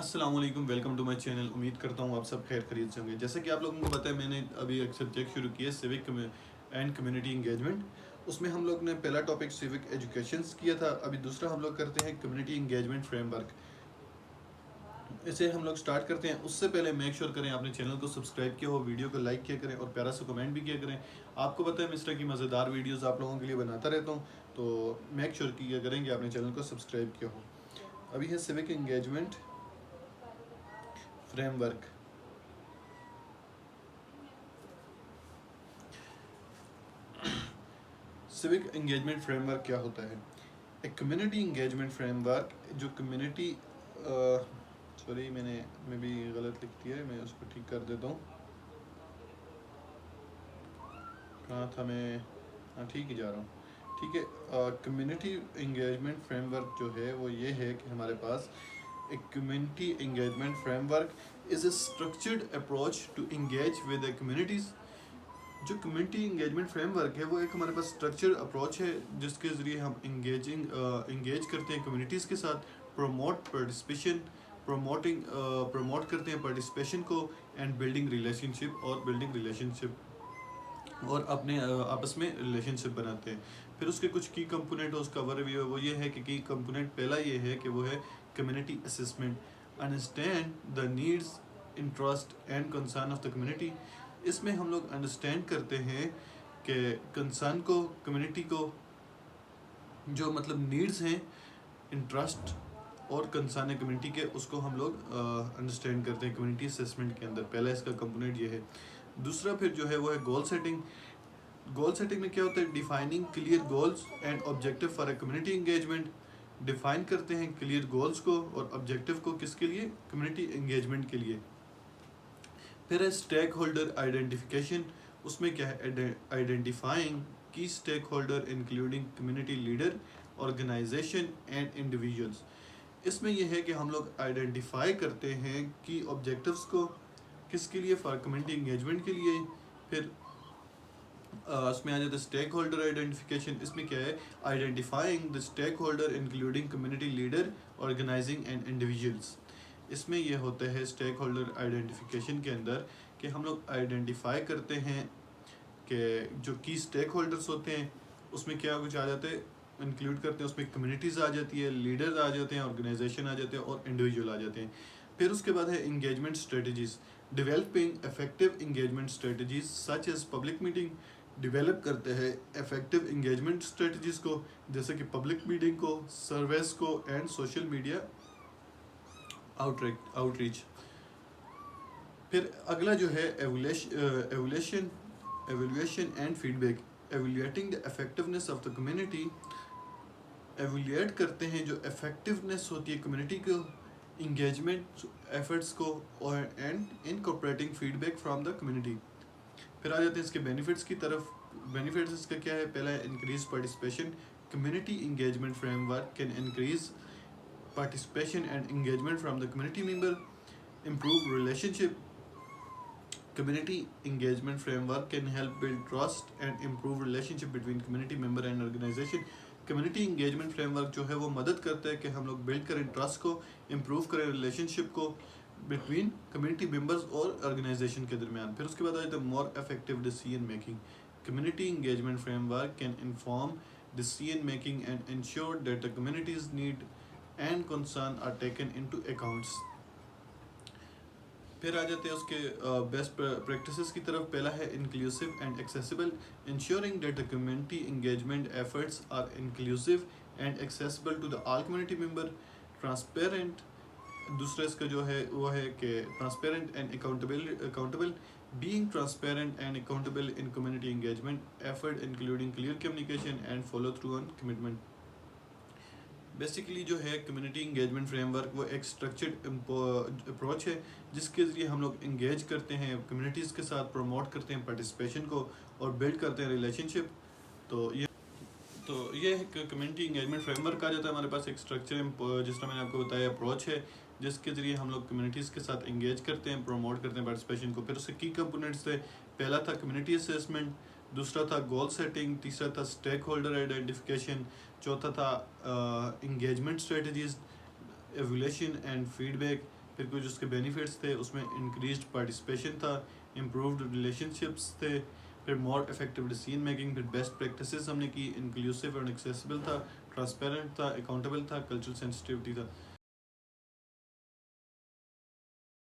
अस्सलाम वालेकुम, welcome to my channel. उम्मीद करता हूँ आप सब खैर खरीद से होंगे। जैसे कि आप लोगों को पता है, मैंने अभी एक सब्जेक्ट शुरू किया, सिविक एंड कम्युनिटी इंगेजमेंट। उसमें हम लोग ने पहला टॉपिक सिविक एजुकेशंस किया था। अभी दूसरा हम लोग करते हैं कम्युनिटी इंगेजमेंट फ्रेमवर्क। इसे हम लोग स्टार्ट करते हैं। उससे पहले मेक श्योर करें आपने चैनल को सब्सक्राइब किया हो, वीडियो को लाइक किया करें और प्यारा सा कमेंट भी किया करें। आपको पता है मैं इस तरह की मज़ेदार वीडियोज़ आप लोगों के लिए बनाता रहता हूँ, तो मेक श्योर किया करें कि आपने चैनल को सब्सक्राइब किया हो। अभी है civic engagement framework. Civic engagement framework क्या होता है? एक कम्युनिटी इंगेजमेंट फ्रेमवर्क जो कम्युनिटी सॉरी मैं भी गलत लिख दिया है, मैं उसको ठीक कर देता हूँ। कहाँ था मैं? हाँ, ठीक ही जा रहा हूँ। ठीक है। कम्युनिटी इंगेजमेंट फ्रेमवर्क जो है वो ये है कि हमारे पास एक community engagement framework is a structured approach to engage with the communities. जो कम्युनिटी इंगेजमेंट फ्रेमवर्क है वो एक हमारे पास स्ट्रक्चर अप्रोच है जिसके ज़रिए हम इंगेज करते हैं कम्युनिटीज़ के साथ। प्रमोट पार्टिसिपेशन प्रमोट करते हैं पार्टिसिपेशन को एंड बिल्डिंग रिलेशनशिप और अपने आपस में रिलेशनशिप बनाते हैं। फिर उसके कुछ की कंपोनेंट उसका ओवरव्यू है, वो ये है कि की कंपोनेंट पहला ये है कि वो है community assessment. Understand the needs, interest and concern of the community. इसमें हम लोग अंडरस्टैंड करते हैं कि कंसर्न को, कम्युनिटी को जो मतलब नीड्स हैं, इंटरेस्ट और कंसर्न है कम्युनिटी के, उसको हम लोग अंडरस्टैंड करते हैं कम्युनिटी असेसमेंट के अंदर। पहला इसका कंपोनेंट ये है। दूसरा फिर जो है वो है गोल सेटिंग। गोल सेटिंग में क्या होता है? Defining clear goals and objective for a community engagement. Define करते हैं क्लियर गोल्स को और ऑब्जेक्टिव को, किसके लिए? कम्युनिटी इंगेजमेंट के लिए। फिर है स्टेक होल्डर आइडेंटिफिकेशन। उसमें क्या है? Identifying key stakeholder including community leader, organisation and individuals. इसमें यह है कि हम लोग आइडेंटिफाई करते हैं कि ऑब्जेक्टिव्स को, किसके लिए? फॉर कम्युनिटी इंगेजमेंट के लिए। फिर उसमें आ जाता है स्टेक होल्डर आइडेंटिफिकेशन। इसमें क्या है? Identifying the stakeholder including community leader, organising and individuals. इसमें यह होता है स्टेक होल्डर आइडेंटिफिकेशन के अंदर कि हम लोग आइडेंटिफाई करते हैं कि जो की स्टेक होल्डर्स होते हैं उसमें क्या कुछ आ जाते हैं, इंक्लूड करते हैं। उसमें कम्युनिटीज़ आ जाती है, लीडर्स आ जाते हैं, ऑर्गेनाइजेशन आ जाते हैं और इंडिविजुअल आ जाते हैं। फिर उसके बाद है engagement strategies. Developing effective engagement strategies such as public meeting. Develop करते हैं इफेक्टिव इंगेजमेंट स्ट्रेटजीज को, जैसे कि पब्लिक मीटिंग को, सर्वेस को एंड सोशल मीडिया आउटरीच। फिर अगला जो है evolution and feedback. Evoluting the effectiveness of the community. Evolute करते हैं जो इफेक्टिवनेस होती है कम्युनिटी को, इंगेजमेंट एफर्ट्स को और and incorporating feedback from the community. फिर आ जाते हैं इसके बेनिफिट्स की तरफ। बेनिफिट्स इसका क्या है? पहला है increase participation. Community engagement framework can increase participation and engagement from the community member, improve relationship. Community engagement framework can help build trust and improve relationship between community member and organization. Community engagement framework जो है वो मदद करता है कि हम लोग build करें ट्रस्ट को, इम्प्रूव करें रिलेशनशिप को बिटवीन कम्युनिटी मेंबर्स और ऑर्गेनाइजेशन के दरमियान। फिर उसके बाद आ जाता है more effective decision making. Community engagement framework can inform decision making and ensure that the community's need and concern are taken into accounts. फिर आ जाते हैं उसके बेस्ट प्रैक्टिसेस की तरफ। पहला है inclusive and accessible. Ensuring that the community engagement efforts are inclusive and accessible to the all community member. Transparent. दूसरा इसका जो है वो है कि transparent and accountable. Being transparent and accountable in community engagement effort including clear communication and follow through on commitment. Basically जो है community engagement framework वो एक स्ट्रक्चर्ड अप्रोच है जिसके ज़रिए हम लोग इंगेज करते हैं कम्युनिटीज़ के साथ, प्रमोट करते हैं पार्टिसिपेशन को और बिल्ड करते हैं रिलेशनशिप। तो ये एक कम्युनिटी इंगेजमेंट फ्रेमवर्क आ जाता है हमारे पास। एक स्ट्रक्चर जिस तरह मैंने आपको बताया अप्रोच है जिसके ज़रिए हम लोग कम्युनिटीज़ के साथ इंगेज करते हैं, प्रमोट करते हैं पार्टिसिपेशन को। फिर उसके की कंपोनेंट्स थे। पहला था कम्युनिटी असेसमेंट, दूसरा था गोल सेटिंग, तीसरा था स्टेक होल्डर आइडेंटिफिकेशन, चौथा था engagement strategies, evolution and feedback, फिर कुछ उसके बेनिफिट्स थे, उसमें इंक्रीज्ड पार्टिसिपेशन था, इम्प्रूव्ड रिलेशनशिप्स थे, फिर मोर इफेक्टिव डिसीजन मेकिंग, फिर बेस्ट प्रैक्टिसेस हमने की, इंक्लूसिव और एक्सेसिबल था, ट्रांसपेरेंट था, अकाउंटेबल था, कल्चरल सेंसिटिविटी था।